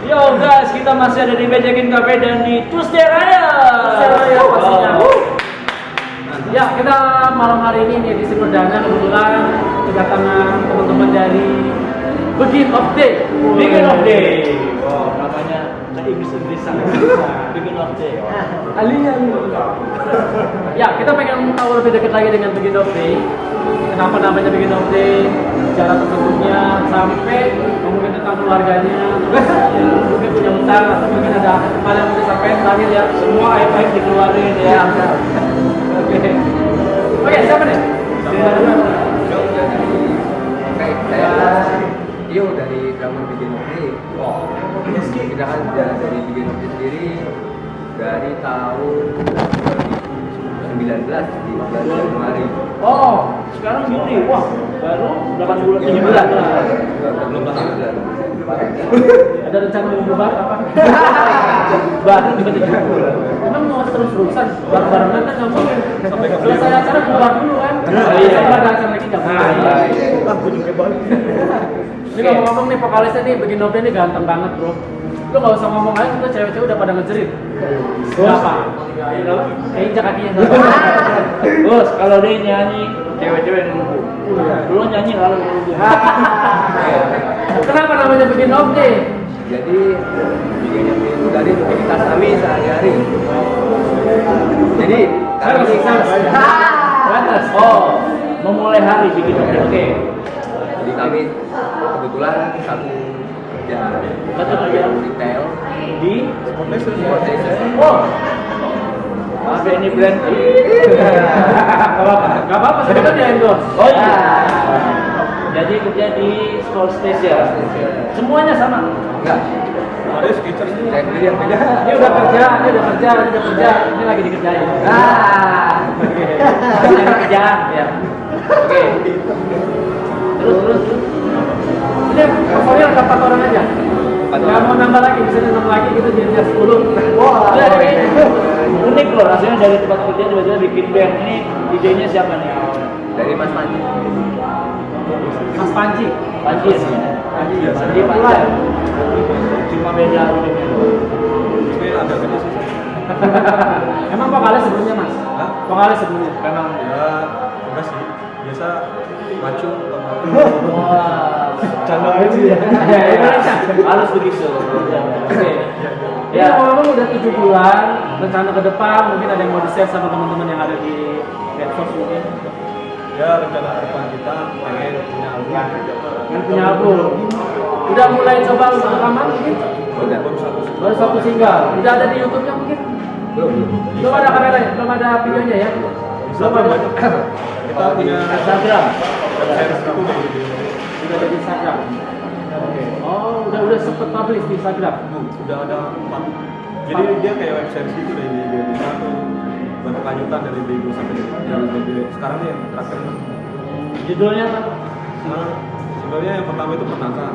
Yo guys, kita masih ada di Bejekin Cafe dan di Tuesday Raya. Tuesday Raya pastinya. Ya, kita malam hari ini di edisi perdana kebetulan kedatangan teman-teman dari Begin of Day. Begin of Day. Oh, namanya Inggris-Inggrisan. Begin of Day. Alinya. Ya, kita pengen tahu lebih dekat lagi dengan Begin of Day. Kenapa namanya Begin of Day? Cara terbentuknya sampai mungkin tentang keluarganya, ya, mungkin punya utang atau mungkin ada hal yang bisa sampai terakhir ya. Semua aib-aib dikeluarin ya. Oke, siapa nih? Saya Tio dari drama Begin of Day. Kita kan dari Begin of Day sendiri dari tahun 2019 di bulan Januari. Oh, sekarang Juli. Wah, baru 8 bulan 7 bulan. Belum 8 bulan. Ada rencana mau bubar apa? Baru juga 7 bulan. Emang mau terus-terusan bareng-barengan kan nggak mungkin. Selesai acara bubar dulu kan? Iya. Ada acara lagi nggak mungkin. Aku juga balik. Ini ngomong-ngomong nih vokalisnya nih Begin of Day nih ganteng banget bro. Lu gak usah ngomong aja, kita cewek-cewek udah pada ngejerit. Siapa? Injak kakinya. Bos, kalau dia nyanyi, cewek-cewek nunggu. Dulu nyanyi lalu nunggu. Kenapa namanya Begin of Day? Jadi Begin of Day itu dari aktivitas kami sehari-hari. Jadi kami Batas. Oh, memulai hari bikin of Day. Oke. Jadi kami kebetulan satu kerja retail Di Sportation. Oh. Ada ini brand. Gak apa-apa, sebenarnya dia endorse. Oh iya. Jadi kerja di Sport Station. Semuanya sama. Enggak. Ada sketcher ini. Saya sendiri yang beda. Ini udah kerja, ini lagi dikerjain. Masih ada kerjaan ya. Oke. Terus. Ini pokoknya ada 4 orang aja. Gak mau nambah lagi, bisa nambah lagi gitu jadi 10. Wah, ini unik loh rasanya dari tempat kerja tiba-tiba bikin band. Ini idenya siapa nih? Dari Mas Panji. Mas Panji. Panji ya? Panji. Mulai. Cuma beda idenya. Ini ada beda sih. Emang vokalis sebelumnya mas? Hah? Vokalis sebelumnya? Memang ya enggak sih. Biasa macu sama Wah, canda aja ya. harus begitu. Oke. Ya, ngomong udah 7 bulan, rencana ke depan mungkin ada yang mau di-share sama teman-teman yang ada di medsos mungkin. Ya rencana depan kita pengen punya album. Yang punya album. Udah mulai coba untuk rekaman mungkin? Udah Baru satu single. Udah ada di YouTube-nya mungkin? belum. Belum ada kameranya, belum ada videonya ya? Bisa banyak. Kita punya Instagram. website itu Udah ada di Instagram. Oke. Oh, udah sempet publish di Instagram. udah ada 4. Jadi dia kayak website gitu dari Indonesia tuh berkelanjutan dari debut sampai debut. Sekarang nih yang terakhir. Judulnya apa? Nah, sebenarnya yang pertama itu Penaka,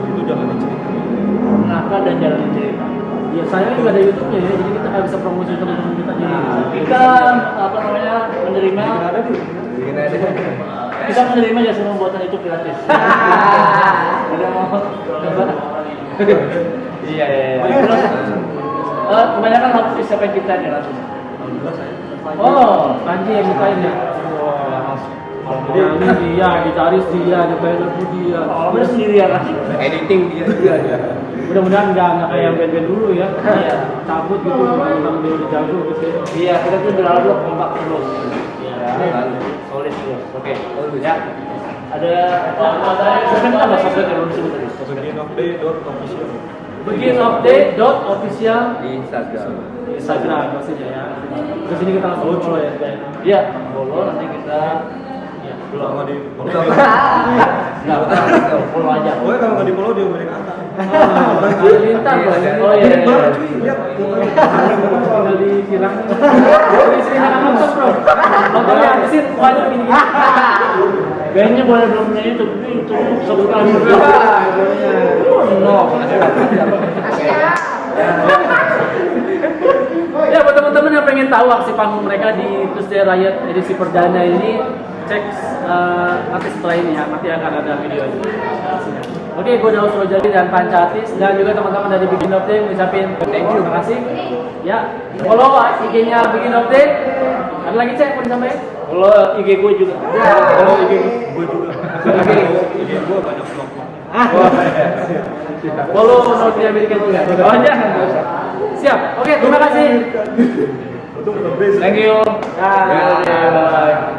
itu jalan cerita. Naka dan Jalan Cerita. Ya sayangnya nggak ada YouTube-nya ya, jadi kita nggak bisa promosi teman-teman kita di. Kita apa namanya menerima Ada nih. Bikin ada. kita menerima jasa pembuatan itu gratis. Udah mau coba? Iya. Terus kebanyakan lagu siapa yang kita nih lagunya? Alhamdulillah saya. Oh, Panji yang nyiptain ya. Jadi dia, gitaris dia, nyebain lagu dia. Udah sendirian lah. Editing dia juga ya. Mudah-mudahan nggak kayak yang band-band dulu ya. Iya. Cabut gitu, memang dia udah jago gitu ya. Iya, kita tuh berlalu kompak terus. Iya. Solid terus. Oke. Bagus. Ya. Ada sebenarnya apa sosmed yang belum disebut tadi? Beginofday.official Beginofday.official di Instagram. Instagram maksudnya ya. Terus ini kita langsung follow ya. Iya, follow nanti kita Kalau nggak di follow, nggak follow aja. pokoknya kalau nggak di follow dia beri kata. Lintang loh. Oh iya. Baru cuy, lihat. Tinggal disilang. Jadi sini jangan nonton bro. Nontonnya habisin semuanya gini. Kayaknya boleh belum punya YouTube, tapi YouTube subscribe. No. Ya buat teman-teman yang pengen tahu aksi panggung mereka di Tuesday Riot edisi perdana ini, cek nanti setelah ini ya, nanti akan ada video ini. Oke, gue Daus Rojali dan Pancatis dan juga teman-teman dari Begin of Day mengucapin thank you, terima kasih. Ya, follow IG-nya Begin of Day. Ada lagi cek mau disampaikan? Kalau IG gue juga. Kalau IG gue juga. IG gue banyak vlog. Follow North American juga. Oh jangan. Siap. Oke, terima kasih. Thank you. Bye. Bye.